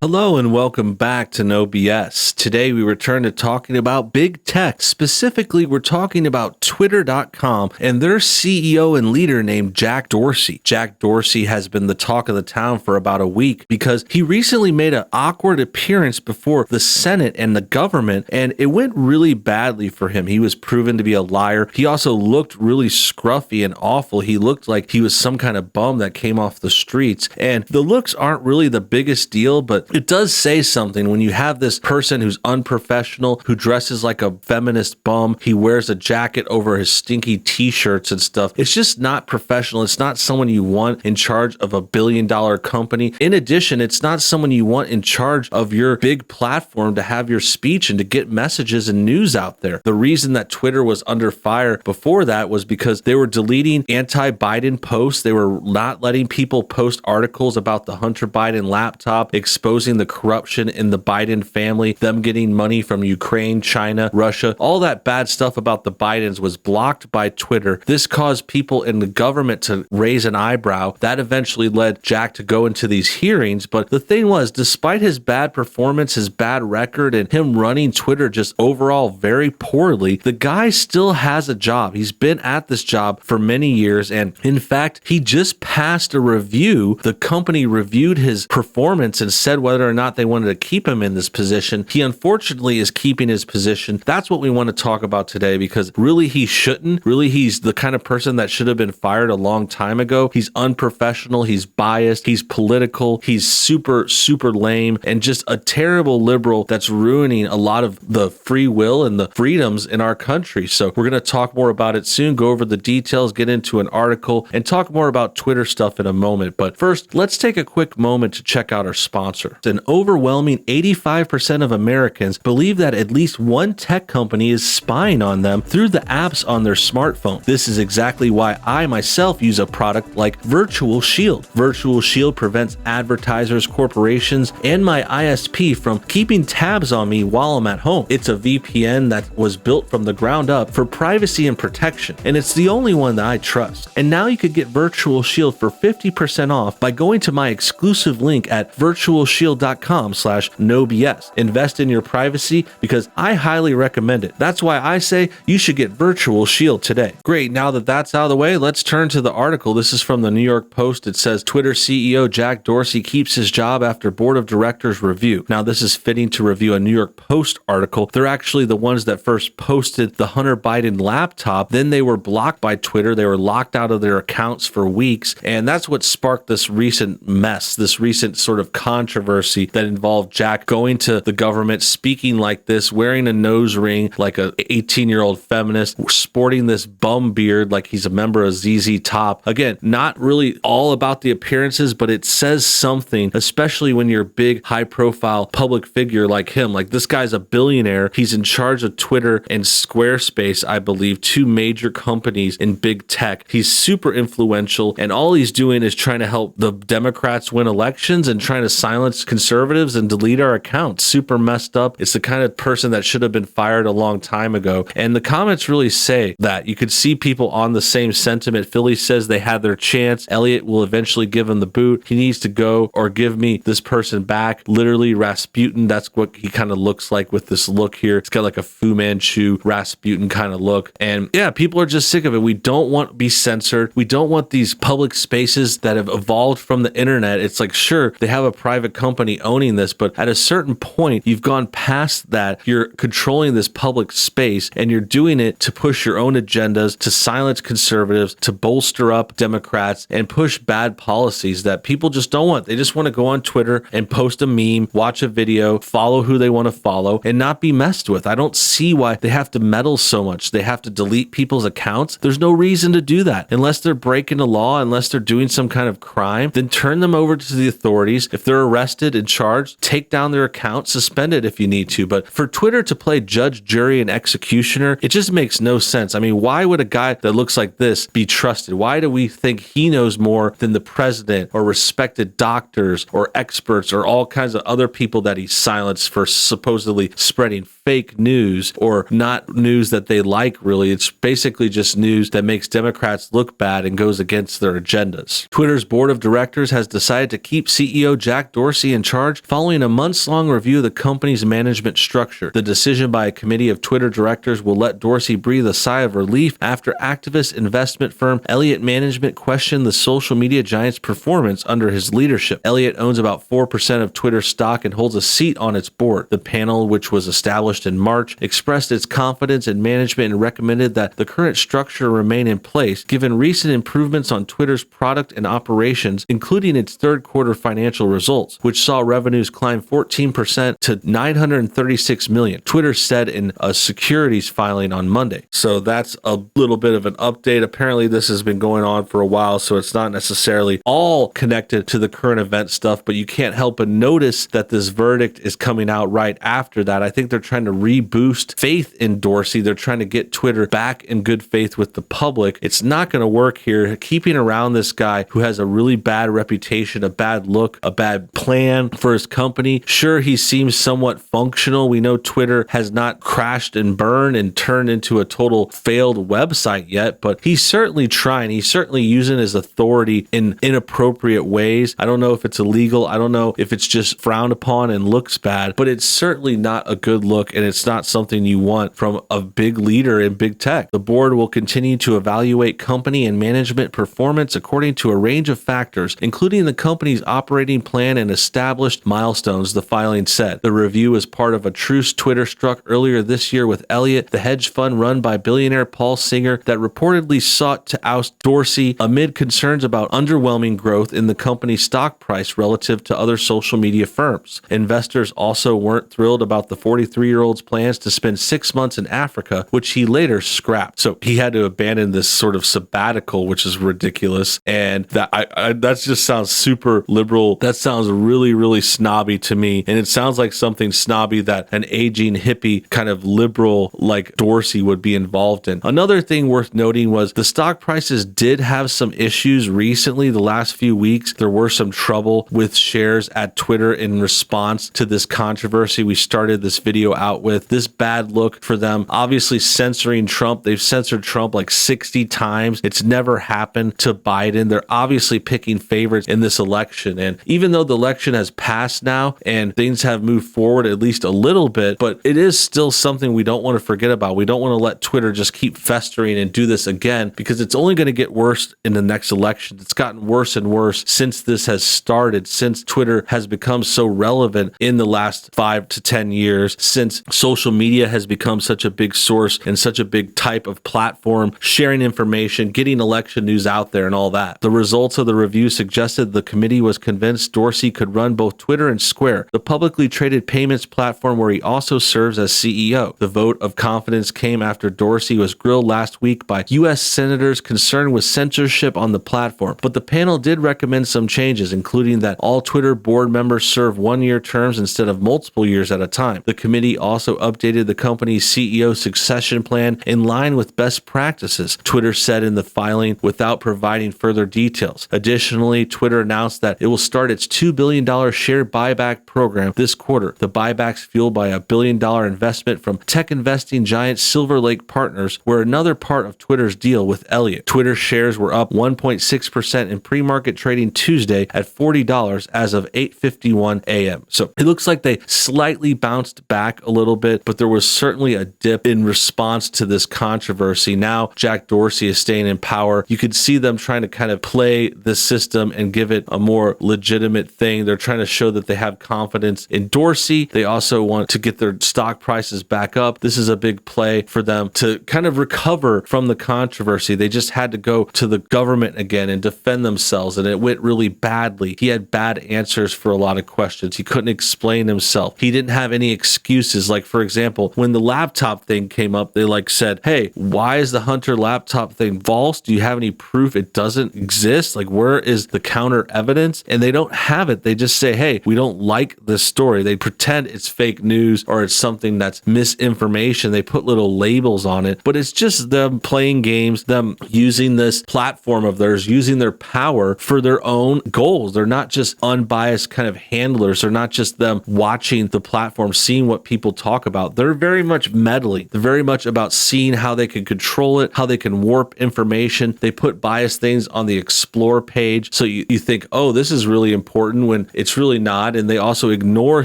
Hello and welcome back to NoBS. Today we return to talking about big tech. Specifically, we're talking about Twitter.com and their CEO and leader named Jack Dorsey. Jack Dorsey has been the talk of the town for about a week because he recently made an awkward appearance before the Senate and the government, and it went really badly for him. He was proven to be a liar. He also looked really scruffy and awful. He looked like he was some kind of bum that came off the streets, and the looks aren't really the biggest deal, but it does say something when you have this person who's unprofessional, who dresses like a feminist bum. He wears a jacket over his stinky t-shirts and stuff. It's just not professional. It's not someone you want in charge of $1 billion company. In addition, it's not someone you want in charge of your big platform to have your speech and to get messages and news out there. The reason that Twitter was under fire before that was because they were deleting anti-Biden posts. They were not letting people post articles about the Hunter Biden laptop, exposing the corruption in the Biden family, them getting money from Ukraine, China, Russia. All that bad stuff about the Bidens was blocked by Twitter. This caused people in the government to raise an eyebrow. That eventually led Jack to go into these hearings. But the thing was, despite his bad performance, his bad record, and him running Twitter just overall very poorly, the guy still has a job. He's been at this job for many years. And in fact, he just passed a review. The company reviewed his performance and said whether or not they wanted to keep him in this position. He unfortunately is keeping his position. That's what we want to talk about today, because really he shouldn't. Really, he's the kind of person that should have been fired a long time ago. He's unprofessional. He's biased. He's political. He's super lame and just a terrible liberal that's ruining a lot of the free will and the freedoms in our country. So we're going to talk more about it soon, go over the details, get into an article, and talk more about Twitter stuff in a moment. But first, let's take a quick moment to check out our sponsor. An overwhelming 85% of Americans believe that at least one tech company is spying on them through the apps on their smartphone. This is exactly why I myself use a product like Virtual Shield. Virtual Shield prevents advertisers, corporations, and my ISP from keeping tabs on me while I'm at home. It's a VPN that was built from the ground up for privacy and protection, and it's the only one that I trust. And now you could get Virtual Shield for 50% off by going to my exclusive link at virtualshield.com/NoBS. Invest in your privacy because I highly recommend it. That's why I say you should get Virtual Shield today. Great, now that that's out of the way, let's turn to the article. This is from the New York Post. It says Twitter CEO Jack Dorsey keeps his job after board of directors review. Now this is fitting to review a New York Post article. They're actually the ones that first posted the Hunter Biden laptop. Then they were blocked by Twitter. They were locked out of their accounts for weeks. And that's what sparked this recent mess, this recent sort of controversy that involved Jack going to the government, speaking like this, wearing a nose ring like a 18-year-old feminist, sporting this bum beard like he's a member of ZZ Top. Again, not really all about the appearances, but it says something, especially when you're a big, high-profile public figure like him. Like, this guy's a billionaire. He's in charge of Twitter and Squarespace, I believe, two major companies in big tech. He's super influential, and all he's doing is trying to help the Democrats win elections and trying to silence conservatives and delete our accounts. Super messed up. It's the kind of person that should have been fired a long time ago. And the comments really say that. You could see people on the same sentiment. Philly says they had their chance. Elliot will eventually give him the boot. He needs to go or give me this person back. Literally Rasputin. That's what he kind of looks like with this look here. It's got like a Fu Manchu Rasputin kind of look. And yeah, people are just sick of it. We don't want to be censored. We don't want these public spaces that have evolved from the internet. It's like, sure, they have a private company owning this, but at a certain point, you've gone past that. You're controlling this public space and you're doing it to push your own agendas, to silence conservatives, to bolster up Democrats and push bad policies that people just don't want. They just want to go on Twitter and post a meme, watch a video, follow who they want to follow, and not be messed with. I don't see why they have to meddle so much. They have to delete people's accounts. There's no reason to do that. Unless they're breaking the law, unless they're doing some kind of crime, then turn them over to the authorities. If they're arrested and charged, take down their account, suspend it if you need to. But for Twitter to play judge, jury, and executioner, it just makes no sense. I mean, why would a guy that looks like this be trusted? Why do we think he knows more than the president or respected doctors or experts or all kinds of other people that he silenced for supposedly spreading fake news or not news that they like, really? It's basically just news that makes Democrats look bad and goes against their agendas. Twitter's board of directors has decided to keep CEO Jack Dorsey Dorsey in charge following a months-long review of the company's management structure. The decision by a committee of Twitter directors will let Dorsey breathe a sigh of relief after activist investment firm Elliott Management questioned the social media giant's performance under his leadership. Elliott owns about 4% of Twitter stock and holds a seat on its board. The panel, which was established in March, expressed its confidence in management and recommended that the current structure remain in place given recent improvements on Twitter's product and operations, including its third quarter financial results, which saw revenues climb 14% to $936 million, Twitter said in a securities filing on Monday. So that's a little bit of an update. Apparently this has been going on for a while, so it's not necessarily all connected to the current event stuff, but you can't help but notice that this verdict is coming out right after that. I think they're trying to reboost faith in Dorsey. They're trying to get Twitter back in good faith with the public. It's not going to work here. Keeping around this guy who has a really bad reputation, a bad look, a bad plan for his company. Sure, he seems somewhat functional. We know Twitter has not crashed and burned and turned into a total failed website yet, but he's certainly trying. He's certainly using his authority in inappropriate ways. I don't know if it's illegal. I don't know if it's just frowned upon and looks bad, but it's certainly not a good look, and it's not something you want from a big leader in big tech. The board will continue to evaluate company and management performance according to a range of factors, including the company's operating plan and established milestones, the filing said. The review is part of a truce Twitter struck earlier this year with Elliott, the hedge fund run by billionaire Paul Singer that reportedly sought to oust Dorsey amid concerns about underwhelming growth in the company's stock price relative to other social media firms. Investors also weren't thrilled about the 43-year-old's plans to spend 6 months in Africa, which he later scrapped. So he had to abandon this sort of sabbatical, which is ridiculous. And that just sounds super liberal. That sounds really, really snobby to me. And it sounds like something snobby that an aging hippie kind of liberal like Dorsey would be involved in. Another thing worth noting was the stock prices did have some issues recently. The last few weeks, there were some trouble with shares at Twitter in response to this controversy we started this video out with. This bad look for them, obviously censoring Trump. They've censored Trump like 60 times. It's never happened to Biden. They're obviously picking favorites in this election. And even though the election has passed now and things have moved forward at least a little bit, but it is still something we don't want to forget about. We don't want to let Twitter just keep festering and do this again, because it's only going to get worse in the next election. It's gotten worse and worse since this has started, since Twitter has become so relevant in the last 5 to 10 years, since social media has become such a big source and such a big type of platform, sharing information, getting election news out there and all that. The results of the review suggested the committee was convinced Dorsey could run both Twitter and Square, the publicly traded payments platform where he also serves as CEO. The vote of confidence came after Dorsey was grilled last week by U.S. senators concerned with censorship on the platform, but the panel did recommend some changes, including that all Twitter board members serve one-year terms instead of multiple years at a time. The committee also updated the company's CEO succession plan in line with best practices, Twitter said in the filing without providing further details. Additionally, Twitter announced that it will start its $2 billion share buyback program this quarter. The buybacks fueled by a $1 billion investment from tech investing giant Silver Lake Partners were another part of Twitter's deal with Elliott. Twitter shares were up 1.6% in pre-market trading Tuesday at $40 as of 8:51 a.m. So it looks like they slightly bounced back a little bit, but there was certainly a dip in response to this controversy. Now Jack Dorsey is staying in power. You could see them trying to kind of play the system and give it a more legitimate thing. They're trying to show that they have confidence in Dorsey. They also want to get their stock prices back up. This is a big play for them to kind of recover from the controversy. They just had to go to the government again and defend themselves, and it went really badly. He had bad answers for a lot of questions. He couldn't explain himself. He didn't have any excuses. Like, for example, when the laptop thing came up, they said, hey, why is the Hunter laptop thing false? Do you have any proof it doesn't exist? Like, where is the counter evidence? And they don't have it. They just say, hey, we don't like this story. They pretend it's fake news or it's something that's misinformation. They put little labels on it, but it's just them playing games, them using this platform of theirs, using their power for their own goals. They're not just unbiased kind of handlers. They're not just them watching the platform, seeing what people talk about. They're very much meddling. They're very much about seeing how they can control it, how they can warp information. They put biased things on the explore page. So you think, oh, this is really important, when it's really not. And they also ignore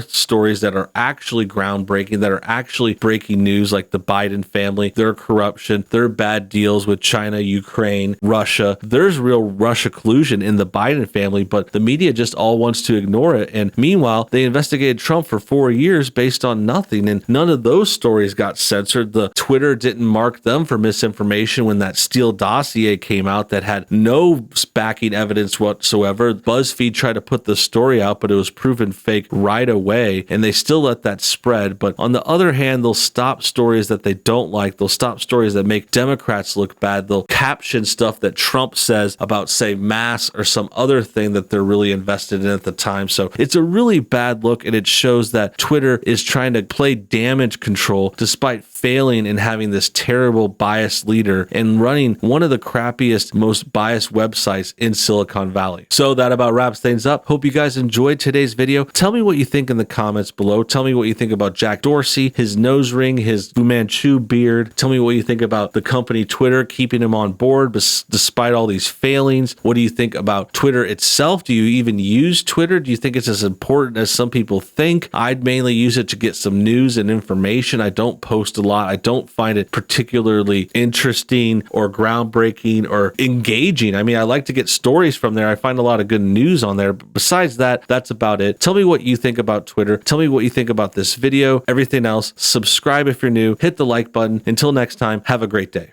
stories that are actually groundbreaking, that are actually breaking news, like the Biden family, their corruption, their bad deals with China, Ukraine, Russia. There's real Russia collusion in the Biden family, but the media just all wants to ignore it. And meanwhile, they investigated Trump for 4 years based on nothing, and none of those stories got censored. The Twitter didn't mark them for misinformation when that Steele dossier came out that had no backing evidence whatsoever. BuzzFeed tried to put the story out, but it was proven fake right away, and they still let that spread. But on the other hand, they'll stop stories that they don't like. They'll stop stories that make Democrats look bad. They'll caption stuff that Trump says about, say, mass or some other thing that they're really invested in at the time. So it's a really bad look, and it shows that Twitter is trying to play damage control despite failing in having this terrible biased leader and running one of the crappiest, most biased websites in Silicon Valley. So that about wraps things up. Hope you guys enjoyed today's video. Tell me what you think in the comments below. Tell me what you think about Jack Dorsey, his nose ring, his Fu Manchu beard. Tell me what you think about the company Twitter keeping him on board despite all these failings. What do you think about Twitter itself? Do you even use Twitter? Do you think it's as important as some people think? I'd mainly use it to get some news and information. I don't post a lot. I don't find it particularly interesting or groundbreaking or engaging. I mean, I like to get stories from there. I find a lot of good news on there. But besides that, that's about it. Tell me what you think about Twitter. Tell me what you think about this video. Everything else, subscribe if you're new. Hit the like button. Until next time, have a great day.